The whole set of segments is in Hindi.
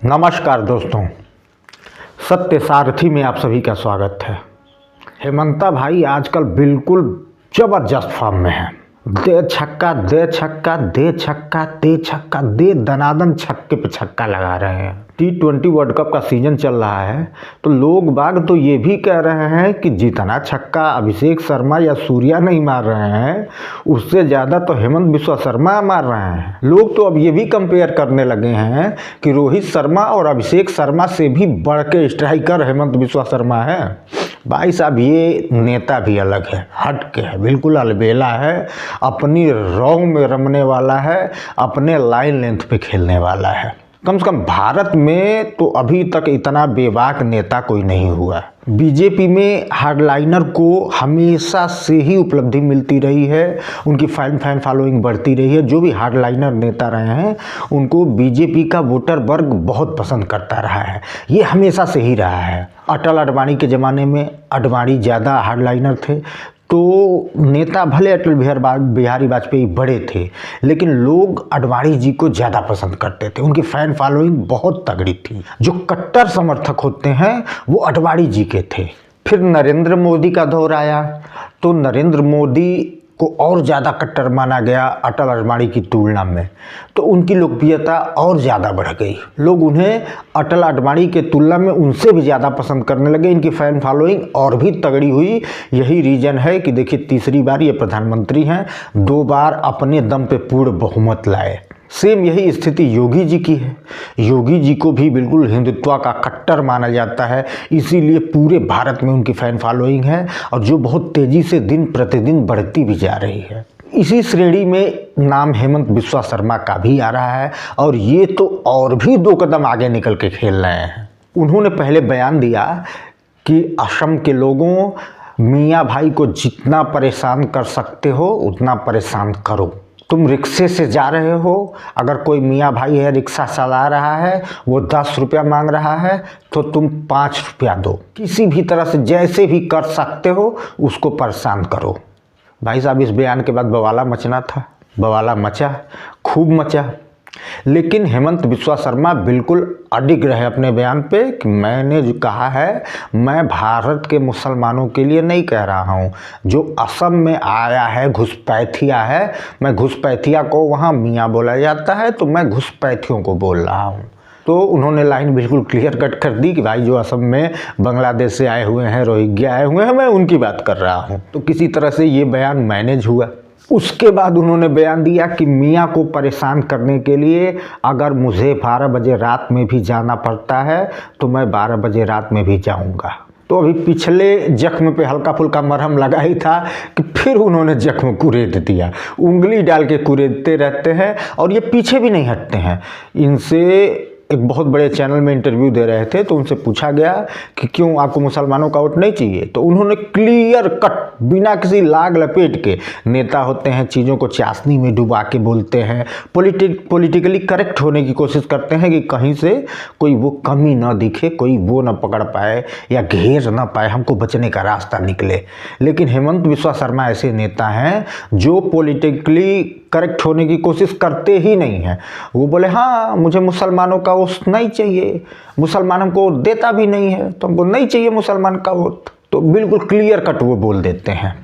नमस्कार दोस्तों, सत्य सारथी में आप सभी का स्वागत है। हेमंता भाई आजकल बिल्कुल ज़बरदस्त फॉर्म में है। दे छक्का दे छक्का दे छक्का दे छक्का दे दनादन छक्के पे छक्का लगा रहे हैं। T20 वर्ल्ड कप का सीजन चल रहा है तो लोग बाग तो ये भी कह रहे हैं कि जितना छक्का अभिषेक शर्मा या सूर्या नहीं मार रहे हैं उससे ज़्यादा तो हेमंत बिस्वा शर्मा मार रहे हैं। लोग तो अब ये भी कंपेयर करने लगे हैं कि रोहित शर्मा और अभिषेक शर्मा से भी बढ़ के स्ट्राइकर हेमंत बिस्वा शर्मा है। भाई साहब ये नेता भी अलग है, हट के है, बिल्कुल अलबेला है, अपनी रौं में रमने वाला है, अपने लाइन लेंथ पे खेलने वाला है। कम से कम भारत में तो अभी तक इतना बेबाक नेता कोई नहीं हुआ। बीजेपी में हार्डलाइनर को हमेशा से ही उपलब्धि मिलती रही है, उनकी फैन फॉलोइंग बढ़ती रही है। जो भी हार्डलाइनर नेता रहे हैं उनको बीजेपी का वोटर वर्ग बहुत पसंद करता रहा है, ये हमेशा से ही रहा है। अटल अडवाणी के ज़माने में अडवाणी ज़्यादा हार्डलाइनर थे तो नेता भले अटल बिहारी वाजपेयी बड़े थे लेकिन लोग अडवाणी जी को ज़्यादा पसंद करते थे, उनकी फ़ैन फॉलोइंग बहुत तगड़ी थी। जो कट्टर समर्थक होते हैं वो अडवाणी जी के थे। फिर नरेंद्र मोदी का दौर आया तो नरेंद्र मोदी को और ज़्यादा कट्टर माना गया अटल अडवाणी की तुलना में, तो उनकी लोकप्रियता और ज़्यादा बढ़ गई। लोग उन्हें अटल अडवाणी के तुलना में उनसे भी ज़्यादा पसंद करने लगे, इनकी फ़ैन फॉलोइंग और भी तगड़ी हुई। यही रीज़न है कि देखिए तीसरी बार ये प्रधानमंत्री हैं, 2 बार अपने दम पे पूर्ण बहुमत लाए। सेम यही स्थिति योगी जी की है। योगी जी को भी बिल्कुल हिंदुत्व का कट्टर माना जाता है, इसीलिए पूरे भारत में उनकी फ़ैन फॉलोइंग है और जो बहुत तेज़ी से दिन प्रतिदिन बढ़ती भी जा रही है। इसी श्रेणी में नाम हेमंत बिस्वा शर्मा का भी आ रहा है और ये तो और भी 2 कदम आगे निकल के खेल रहे हैं। उन्होंने पहले बयान दिया कि असम के लोगों, मियाँ भाई को जितना परेशान कर सकते हो उतना परेशान करो। तुम रिक्शे से जा रहे हो, अगर कोई मियाँ भाई है रिक्शा चला रहा है, वो 10 रुपया मांग रहा है तो तुम 5 रुपया दो। किसी भी तरह से जैसे भी कर सकते हो उसको परेशान करो। भाई साहब इस बयान के बाद बवाला मचना था, बवाला मचा, खूब मचा। लेकिन हेमंत बिस्वा शर्मा बिल्कुल अडिग रहे अपने बयान पे कि मैंने जो कहा है मैं भारत के मुसलमानों के लिए नहीं कह रहा हूँ। जो असम में आया है घुसपैठिया है, मैं घुसपैठिया को वहाँ मियाँ बोला जाता है तो मैं घुसपैठियों को बोल रहा हूँ। तो उन्होंने लाइन बिल्कुल क्लियर कट कर दी कि भाई जो असम में बांग्लादेश से आए हुए हैं, रोहिंग्या आए हुए हैं, मैं उनकी बात कर रहा हूँ। तो किसी तरह से ये बयान मैनेज हुआ। उसके बाद उन्होंने बयान दिया कि मियाँ को परेशान करने के लिए अगर मुझे 12 बजे रात में भी जाना पड़ता है तो मैं 12 बजे रात में भी जाऊंगा। तो अभी पिछले जख्म पे हल्का फुल्का मरहम लगा ही था कि फिर उन्होंने जख्म कुरेद दिया। उंगली डाल के कुरेदते रहते हैं और ये पीछे भी नहीं हटते हैं। इनसे एक बहुत बड़े चैनल में इंटरव्यू दे रहे थे तो उनसे पूछा गया कि क्यों आपको मुसलमानों का वोट नहीं चाहिए, तो उन्होंने क्लियर कट बिना किसी लाग लपेट के, नेता होते हैं चीज़ों को चाशनी में डुबा के बोलते हैं, पॉलिटिकली करेक्ट होने की कोशिश करते हैं कि कहीं से कोई वो कमी ना दिखे, कोई वो ना पकड़ पाए या घेर ना पाए, हमको बचने का रास्ता निकले। लेकिन हेमंत बिस्वा शर्मा ऐसे नेता हैं जो पॉलिटिकली करेक्ट होने की कोशिश करते ही नहीं हैं। वो बोले हाँ मुझे मुसलमानों का वोट नहीं चाहिए, मुसलमान हमको देता भी नहीं है तो हमको नहीं चाहिए मुसलमान का वोट, तो बिल्कुल क्लियर कट वो बोल देते हैं।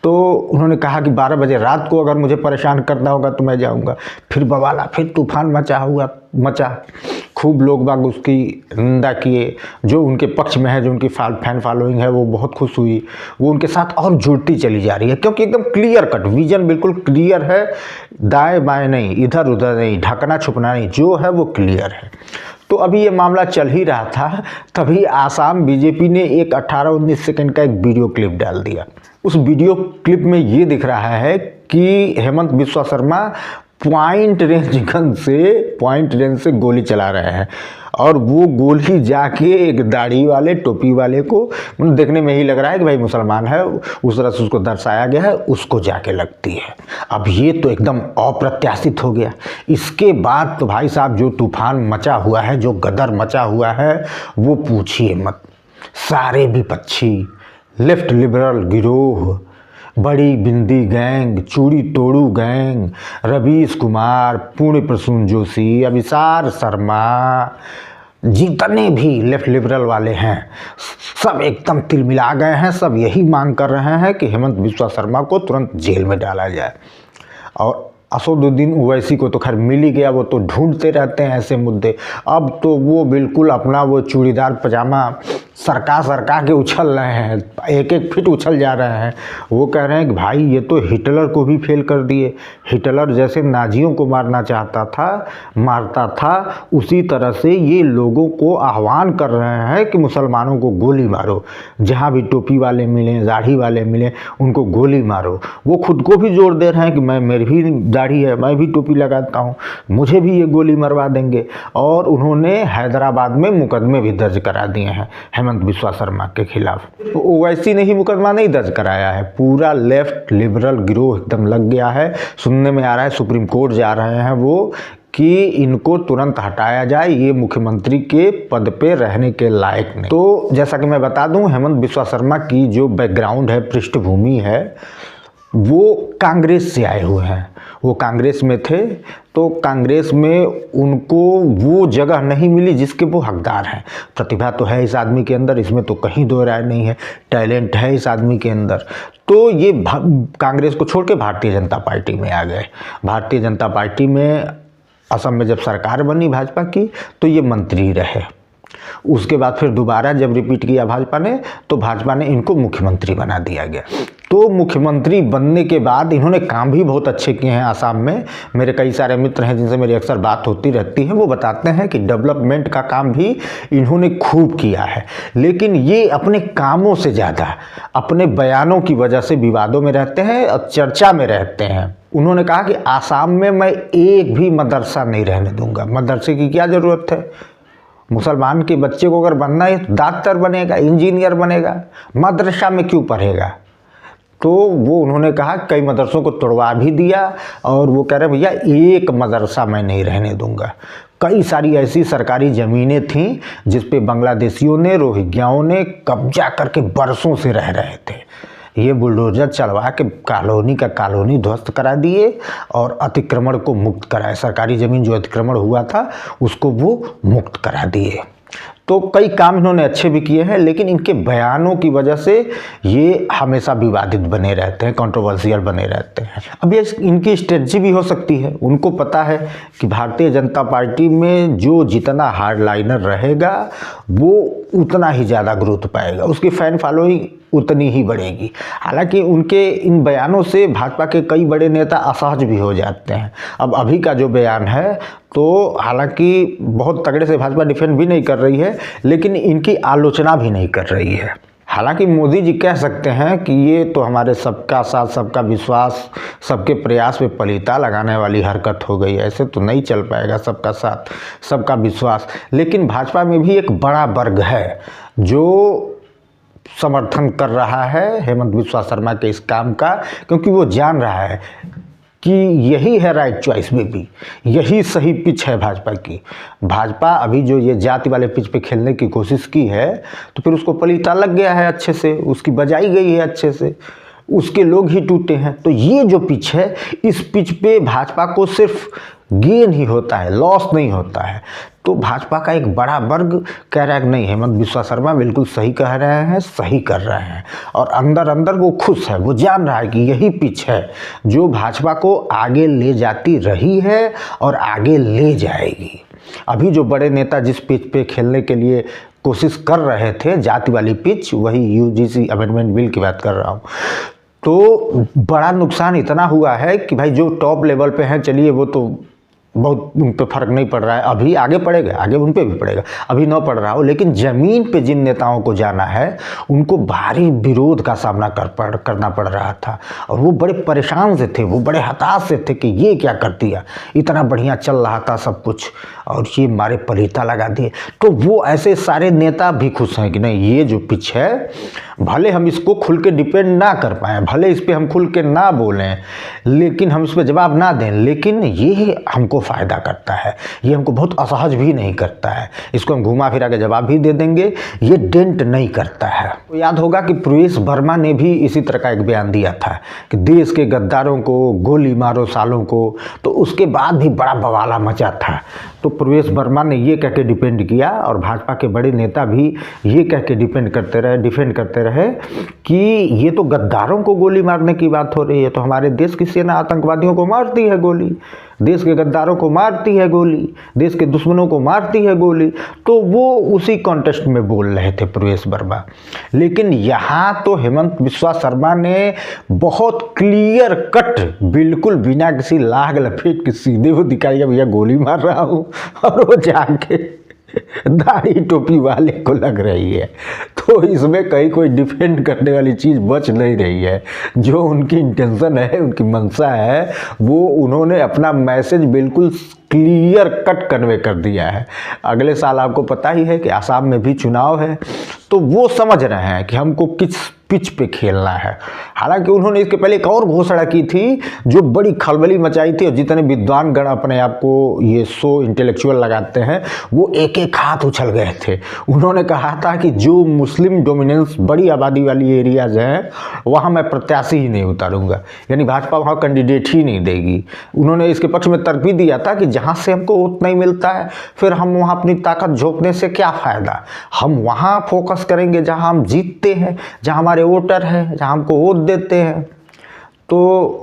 तो उन्होंने कहा कि 12 बजे रात को अगर मुझे परेशान करना होगा तो मैं जाऊंगा। फिर बवाला, फिर तूफान मचा। खूब लोग बाग उसकी निंदा किए। जो उनके पक्ष में है, जो उनकी फैन फॉलोइंग है, वो बहुत खुश हुई, वो उनके साथ और जुड़ती चली जा रही है क्योंकि एकदम क्लियर कट विजन बिल्कुल क्लियर है, दाएं बाएं नहीं, इधर उधर नहीं, ढकना छुपना नहीं, जो है वो क्लियर है। तो अभी ये मामला चल ही रहा था तभी आसाम बीजेपी ने एक 18-19 सेकंड का एक वीडियो क्लिप डाल दिया। उस वीडियो क्लिप में ये दिख रहा है कि हेमंत बिस्वा शर्मा पॉइंट रेंज से गोली चला रहे हैं और वो गोली जाके एक दाढ़ी वाले टोपी वाले को, देखने में ही लग रहा है कि भाई मुसलमान है, उस तरह से उसको दर्शाया गया है, उसको जाके लगती है। अब ये तो एकदम अप्रत्याशित हो गया। इसके बाद तो भाई साहब जो तूफान मचा हुआ है, जो गदर मचा हुआ है, वो पूछिए मत। सारे विपक्षी, लेफ्ट लिबरल गिरोह, बड़ी बिंदी गैंग, चूड़ी तोड़ू गैंग, रवीश कुमार, पुण्य प्रसून जोशी, अभिसार शर्मा, जितने भी लेफ्ट लिबरल वाले हैं सब एकदम तिलमिला गए हैं। सब यही मांग कर रहे हैं कि हेमंत बिस्वा शर्मा को तुरंत जेल में डाला जाए। और असदुद्दीन ओवैसी को तो खैर मिल ही गया, वो तो ढूंढते रहते हैं ऐसे मुद्दे। अब तो वो बिल्कुल अपना वो चूड़ीदार पजामा सरका के उछल रहे हैं, एक एक फिट उछल जा रहे हैं। वो कह रहे हैं कि भाई ये तो हिटलर को भी फेल कर दिए। हिटलर जैसे नाजियों को मारना चाहता था, मारता था, उसी तरह से ये लोगों को आह्वान कर रहे हैं कि मुसलमानों को गोली मारो। जहाँ भी टोपी वाले मिलें, दाढ़ी वाले मिलें, उनको गोली मारो। वो खुद को भी जोर दे रहे हैं कि मेरी भी दाढ़ी है, मैं भी टोपी लगाता हूँ, मुझे भी ये गोली मरवा देंगे। और उन्होंने हैदराबाद में मुकदमे भी दर्ज करा दिए हैं हेमंत बिस्वा शर्मा के खिलाफ। तो ओवैसी ने ही मुकदमा नहीं दर्ज कराया है, पूरा लेफ्ट लिबरल गिरोह एकदम लग गया है। सुनने में आ रहा है सुप्रीम कोर्ट जा रहे हैं वो कि इनको तुरंत हटाया जाए, ये मुख्यमंत्री के पद पे रहने के लायक नहीं। तो जैसा कि मैं बता दूं, हेमंत बिस्वा शर्मा की जो बैकग्राउंड है, पृष्ठभूमि है, वो कांग्रेस से आए हुए हैं। वो कांग्रेस में थे, तो कांग्रेस में उनको वो जगह नहीं मिली जिसके वो हकदार हैं। प्रतिभा तो है इस आदमी के अंदर, इसमें तो कहीं दो राय नहीं है, टैलेंट है इस आदमी के अंदर। तो ये कांग्रेस को छोड़ के भारतीय जनता पार्टी में आ गए। भारतीय जनता पार्टी में असम में जब सरकार बनी भाजपा की, तो ये मंत्री रहे। उसके बाद फिर दोबारा जब रिपीट किया भाजपा ने, तो भाजपा ने इनको मुख्यमंत्री बना दिया गया। तो मुख्यमंत्री बनने के बाद इन्होंने काम भी बहुत अच्छे किए हैं आसाम में। मेरे कई सारे मित्र हैं जिनसे मेरी अक्सर बात होती रहती है, वो बताते हैं कि डेवलपमेंट का काम भी इन्होंने खूब किया है। लेकिन ये अपने कामों से ज़्यादा अपने बयानों की वजह से विवादों में रहते हैं और चर्चा में रहते हैं। उन्होंने कहा कि आसाम में मैं एक भी मदरसा नहीं रहने दूंगा। मदरसे की क्या ज़रूरत है? मुसलमान के बच्चे को अगर बनना है तो डॉक्टर बनेगा, इंजीनियर बनेगा, मदरसा में क्यों पढ़ेगा? तो वो उन्होंने कहा कई मदरसों को तोड़वा भी दिया और वो कह रहे भैया एक मदरसा मैं नहीं रहने दूंगा। कई सारी ऐसी सरकारी ज़मीनें थीं जिस पे बांग्लादेशियों ने, रोहिंग्याओं ने कब्जा करके बरसों से रह रहे थे। ये बुलडोजर चलवा के कॉलोनी का कॉलोनी ध्वस्त करा दिए और अतिक्रमण को मुक्त कराए। सरकारी ज़मीन जो अतिक्रमण हुआ था उसको वो मुक्त करा दिए। तो कई काम इन्होंने अच्छे भी किए हैं, लेकिन इनके बयानों की वजह से ये हमेशा विवादित बने रहते हैं, कंट्रोवर्शियल बने रहते हैं। अब ये इनकी स्ट्रेटजी भी हो सकती है। उनको पता है कि भारतीय जनता पार्टी में जो जितना हार्डलाइनर रहेगा वो उतना ही ज़्यादा ग्रोथ पाएगा, उसकी फ़ैन फॉलोइंग उतनी ही बढ़ेगी। हालांकि उनके इन बयानों से भाजपा के कई बड़े नेता असहज भी हो जाते हैं। अब अभी का जो बयान है, तो हालांकि बहुत तगड़े से भाजपा डिफेंड भी नहीं कर रही है, लेकिन इनकी आलोचना भी नहीं कर रही है। हालांकि मोदी जी कह सकते हैं कि ये तो हमारे सबका साथ, सबका विश्वास, सबके प्रयास पे पलीता लगाने वाली हरकत हो गई। ऐसे तो नहीं चल पाएगा सबका साथ, सबका विश्वास। लेकिन भाजपा में भी एक बड़ा वर्ग है जो समर्थन कर रहा है हेमंत बिस्वा शर्मा के इस काम का, क्योंकि वो जान रहा है कि यही है राइट चॉइस बेबी, यही सही पिच है भाजपा की। भाजपा अभी जो ये जाति वाले पिच पे खेलने की कोशिश की है, तो फिर उसको पलीता लग गया है अच्छे से, उसकी बजाई गई है अच्छे से, उसके लोग ही टूटे हैं। तो ये जो पिच है, इस पिच पे भाजपा को सिर्फ गेन ही होता है, लॉस नहीं होता है। तो भाजपा का एक बड़ा वर्ग कह रहा है कि नहीं, हेमंत बिस्वा शर्मा बिल्कुल सही कह रहे हैं, सही कर रहे हैं। और अंदर अंदर वो खुश है, वो जान रहा है कि यही पिच है जो भाजपा को आगे ले जाती रही है और आगे ले जाएगी। अभी जो बड़े नेता जिस पिच पे खेलने के लिए कोशिश कर रहे थे, जाति वाली पिच, वही यूजीसी अमेंडमेंट बिल की बात कर रहा हूँ, तो बड़ा नुकसान इतना हुआ है कि भाई जो टॉप लेवल पे हैं, चलिए वो तो बहुत उन पर फ़र्क नहीं पड़ रहा है, अभी आगे पड़ेगा, आगे उन पे भी पड़ेगा, अभी न पड़ रहा हो। लेकिन ज़मीन पे जिन नेताओं को जाना है उनको भारी विरोध का सामना करना पड़ रहा था और वो बड़े परेशान से थे, वो बड़े हताश से थे कि ये क्या कर दिया, इतना बढ़िया चल रहा था सब कुछ और ये मारे पलीता लगा दिए। तो वो ऐसे सारे नेता भी खुश हैं कि नहीं, ये जो पिच है भले हम इसको खुल के डिपेंड ना कर पाएँ, भले इस पर हम खुल के ना बोलें, लेकिन हम इस पर जवाब ना दें, लेकिन ये हमको फ़ायदा करता है, ये हमको बहुत असहज भी नहीं करता है। इसको हम घुमा फिरा के जवाब भी दे देंगे, ये डेंट नहीं करता है। तो याद होगा कि प्रवेश वर्मा ने भी इसी तरह का एक बयान दिया था कि देश के गद्दारों को गोली मारो सालों को, तो उसके बाद भी बड़ा बवाला मचा था। तो प्रवेश वर्मा ने ये कह के डिपेंड किया और भाजपा के बड़े नेता भी ये कह के डिफेंड करते रहे कि ये तो गद्दारों को गोली मारने की बात हो रही है, तो हमारे देश की सेना आतंकवादियों को मारती है गोली, देश के गद्दारों को मारती है गोली, देश के दुश्मनों को मारती है गोली। तो वो उसी कॉन्टेक्स्ट में बोल रहे थे प्रवेश वर्मा। लेकिन यहाँ तो हेमंत बिस्वा शर्मा ने बहुत क्लियर कट, बिल्कुल बिना किसी लाग लपेट के सीधे वो दिखाई भैया गोली मार रहा हूँ, और वो जाके दाढ़ी टोपी वाले को लग रही है। तो इसमें कहीं कोई डिफेंड करने वाली चीज़ बच नहीं रही है। जो उनकी इंटेंशन है, उनकी मंशा है, वो उन्होंने अपना मैसेज बिल्कुल क्लियर कट कन्वे कर दिया है। अगले साल आपको पता ही है कि आसाम में भी चुनाव है, तो वो समझ रहे हैं कि हमको किस पिच पे खेलना है। हालांकि उन्होंने इसके पहले एक और घोषणा की थी जो बड़ी खलबली मचाई थी, और जितने विद्वान गण अपने आप को ये सो इंटेलेक्चुअल लगाते हैं वो एक एक हाथ उछल गए थे। उन्होंने कहा था कि जो मुस्लिम डोमिनेंस बड़ी आबादी वाली एरियाज हैं वहाँ मैं प्रत्याशी ही नहीं उतारूंगा, यानी भाजपा वहाँ कैंडिडेट ही नहीं देगी। उन्होंने इसके पक्ष में तर्क भी दिया था कि जहाँ से हमको वोट नहीं मिलता है फिर हम वहाँ अपनी ताकत झोंकने से क्या फ़ायदा, हम वहाँ फोकस करेंगे जहाँ हम जीतते हैं, जहाँ हमारे वोटर हैं, जहाँ हमको वोट देते हैं। तो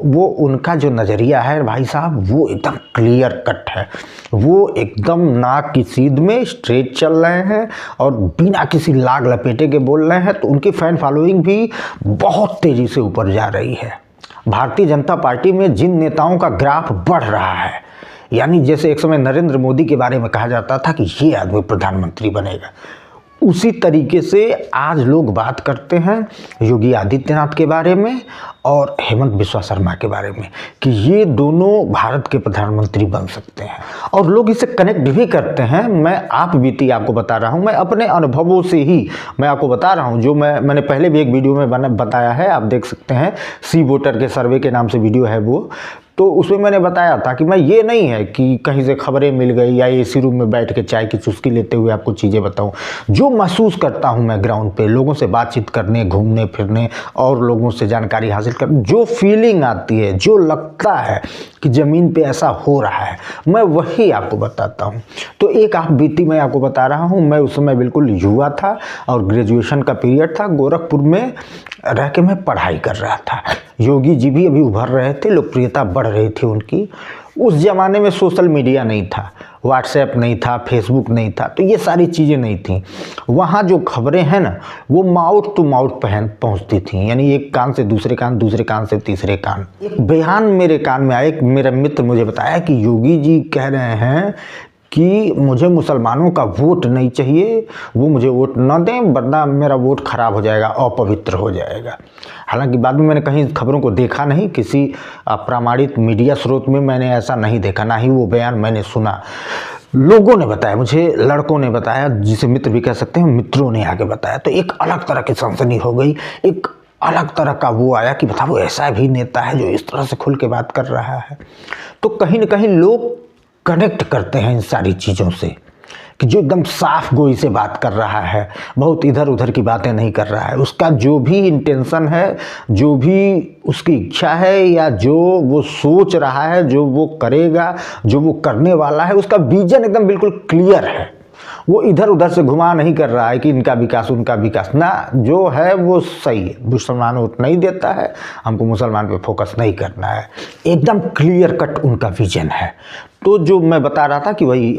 वो उनका जो नज़रिया है भाई साहब, वो एकदम क्लियर कट है, वो एकदम नाक की सीध में स्ट्रेट चल रहे हैं और बिना किसी लाग लपेटे के बोल रहे हैं। तो उनकी फ़ैन फॉलोइंग भी बहुत तेज़ी से ऊपर जा रही है। भारतीय जनता पार्टी में जिन नेताओं का ग्राफ बढ़ रहा है, यानी जैसे एक समय नरेंद्र मोदी के बारे में कहा जाता था कि ये आदमी प्रधानमंत्री बनेगा, उसी तरीके से आज लोग बात करते हैं योगी आदित्यनाथ के बारे में और हेमंत बिस्वा शर्मा के बारे में कि ये दोनों भारत के प्रधानमंत्री बन सकते हैं। और लोग इसे कनेक्ट भी करते हैं। मैं आप बीती आपको बता रहा हूँ, मैं अपने अनुभवों से ही मैं आपको बता रहा हूँ, जो मैंने पहले भी एक वीडियो में बताया है, आप देख सकते हैं, सी वोटर के सर्वे के नाम से वीडियो है वो। तो उसमें मैंने बताया था कि मैं ये नहीं है कि कहीं से खबरें मिल गई या एसी रूम में बैठ के चाय की चुस्की लेते हुए आपको चीज़ें बताऊं। जो महसूस करता हूं मैं ग्राउंड पे, लोगों से बातचीत करने, घूमने फिरने और लोगों से जानकारी हासिल करने, जो फीलिंग आती है, जो लगता है कि ज़मीन पे ऐसा हो रहा है, मैं वही आपको बताता हूँ। तो एक आप बीती मैं आपको बता रहा हूँ। मैं उस समय बिल्कुल युवा था और ग्रेजुएशन का पीरियड था, गोरखपुर में रह के मैं पढ़ाई कर रहा था। योगी जी भी अभी उभर रहे थे, लोकप्रियता बढ़ रही थी उनकी। उस ज़माने में सोशल मीडिया नहीं था, व्हाट्सएप नहीं था, फेसबुक नहीं था, तो ये सारी चीज़ें नहीं थी। वहाँ जो खबरें हैं ना, वो माउथ टू माउथ पहुँचती थी, यानी एक कान से दूसरे कान, दूसरे कान से तीसरे कान। एक बयान मेरे कान में आया, एक मेरा मित्र मुझे बताया कि योगी जी कह रहे हैं कि मुझे मुसलमानों का वोट नहीं चाहिए, वो मुझे वोट न दें वरना मेरा वोट खराब हो जाएगा, अपवित्र हो जाएगा। हालांकि बाद में मैंने कहीं खबरों को देखा नहीं, किसी प्रामाणिक मीडिया स्रोत में मैंने ऐसा नहीं देखा, ना ही वो बयान मैंने सुना। लोगों ने बताया मुझे, लड़कों ने बताया, जिसे मित्र भी कह सकते हैं, मित्रों ने आगे बताया। तो एक अलग तरह की सनसनी हो गई, एक अलग तरह का वो आया कि बताओ ऐसा भी नेता है जो इस तरह से खुल के बात कर रहा है। तो कहीं न कहीं लोग कनेक्ट करते हैं इन सारी चीज़ों से कि जो एकदम साफ गोई से बात कर रहा है, बहुत इधर उधर की बातें नहीं कर रहा है, उसका जो भी इंटेंशन है, जो भी उसकी इच्छा है या जो वो सोच रहा है, जो वो करेगा, जो वो करने वाला है, उसका विजन एकदम बिल्कुल क्लियर है। वो इधर उधर से घुमा नहीं कर रहा है कि इनका विकास उनका विकास, ना, जो है वो सही है। मुसलमान वोट नहीं देता है, हमको मुसलमान पे फोकस नहीं करना है, एकदम क्लियर कट उनका विजन है। तो जो मैं बता रहा था कि वही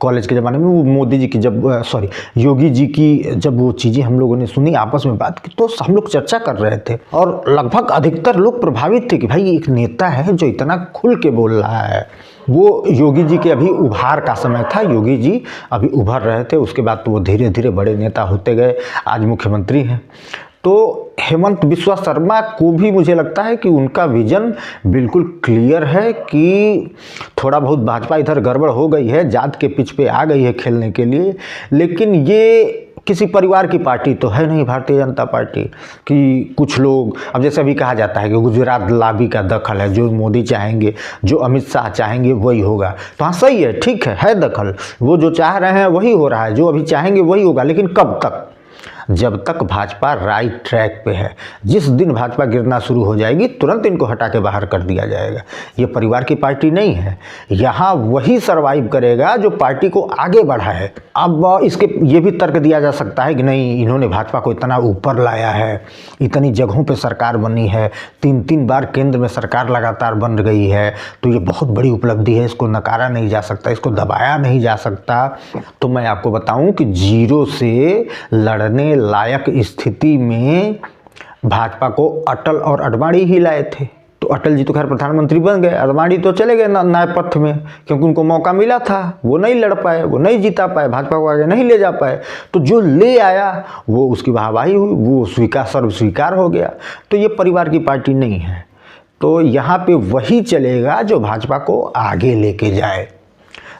कॉलेज के ज़माने में वो मोदी जी की जब योगी जी की जब वो चीज़ें हम लोगों ने सुनी, आपस में बात की, तो हम लोग चर्चा कर रहे थे और लगभग अधिकतर लोग प्रभावित थे कि भाई एक नेता है जो इतना खुल के बोल रहा है। वो योगी जी के अभी उभार का समय था, योगी जी अभी उभर रहे थे, उसके बाद तो वो धीरे धीरे बड़े नेता होते गए, आज मुख्यमंत्री हैं। तो हेमंत बिस्वा शर्मा को भी मुझे लगता है कि उनका विजन बिल्कुल क्लियर है कि थोड़ा बहुत भाजपा इधर गड़बड़ हो गई है, जात के पिच पे आ गई है खेलने के लिए, लेकिन ये किसी परिवार की पार्टी तो है नहीं भारतीय जनता पार्टी कि कुछ लोग, अब जैसे अभी कहा जाता है कि गुजरात लाबी का दखल है, जो मोदी चाहेंगे, जो अमित शाह चाहेंगे वही होगा। तो हाँ सही है, ठीक है दखल, वो जो चाह रहे हैं वही हो रहा है, जो अभी चाहेंगे वही होगा। लेकिन कब तक? जब तक भाजपा राइट ट्रैक पे है। जिस दिन भाजपा गिरना शुरू हो जाएगी तुरंत इनको हटा के बाहर कर दिया जाएगा। ये परिवार की पार्टी नहीं है, यहाँ वही सरवाइव करेगा जो पार्टी को आगे बढ़ा है। अब इसके ये भी तर्क दिया जा सकता है कि नहीं, इन्होंने भाजपा को इतना ऊपर लाया है, इतनी जगहों पे सरकार बनी है, 3-3 बार केंद्र में सरकार लगातार बन गई है, तो ये बहुत बड़ी उपलब्धि है, इसको नकारा नहीं जा सकता, इसको दबाया नहीं जा सकता। तो मैं आपको बताऊं कि जीरो से लड़ने लायक स्थिति में भाजपा को अटल और अडवाणी ही लाए थे। तो अटल जी तो खैर प्रधानमंत्री बन गए, अडवाणी तो चले गए न्यायपथ में, क्योंकि उनको मौका मिला था, वो नहीं लड़ पाए, वो नहीं जीता पाए, भाजपा को आगे नहीं ले जा पाए। तो जो ले आया वो उसकी वाहवाही हुई, वो सर्व स्वीकार हो गया। तो ये परिवार की पार्टी नहीं है। तो यहाँ पे वही चलेगा जो भाजपा को आगे लेके जाए।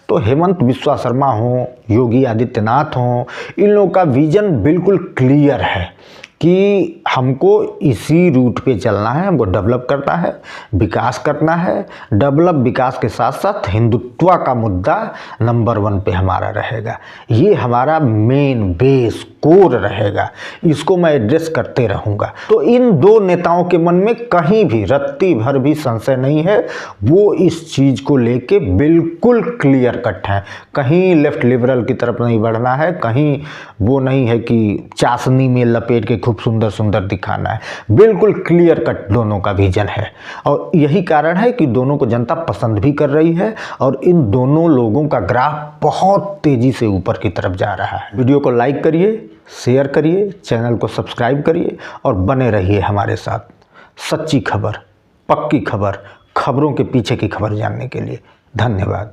तो हेमंत बिस्वा शर्मा हों, योगी आदित्यनाथ हों, इन लोगों का विजन बिल्कुल क्लियर है कि हमको इसी रूट पे चलना है, हमको डेवलप करना है, विकास करना है। डेवलप विकास के साथ साथ हिंदुत्व का मुद्दा नंबर 1 पे हमारा रहेगा। ये हमारा मेन बेस कोर रहेगा, इसको मैं एड्रेस करते रहूँगा। तो इन दो नेताओं के मन में कहीं भी रत्ती भर भी संशय नहीं है, वो इस चीज़ को लेके बिल्कुल क्लियर कट है। कहीं लेफ्ट लिबरल की तरफ नहीं बढ़ना है, कहीं वो नहीं है कि चाशनी में लपेट के खूब सुंदर सुंदर दिखाना है। बिल्कुल क्लियर कट दोनों का विजन है, और यही कारण है कि दोनों को जनता पसंद भी कर रही है, और इन दोनों लोगों का ग्राफ बहुत तेज़ी से ऊपर की तरफ जा रहा है। वीडियो को लाइक करिए, शेयर करिए, चैनल को सब्सक्राइब करिए और बने रहिए हमारे साथ। सच्ची खबर, पक्की खबर, खबरों के पीछे की खबर जानने के लिए धन्यवाद।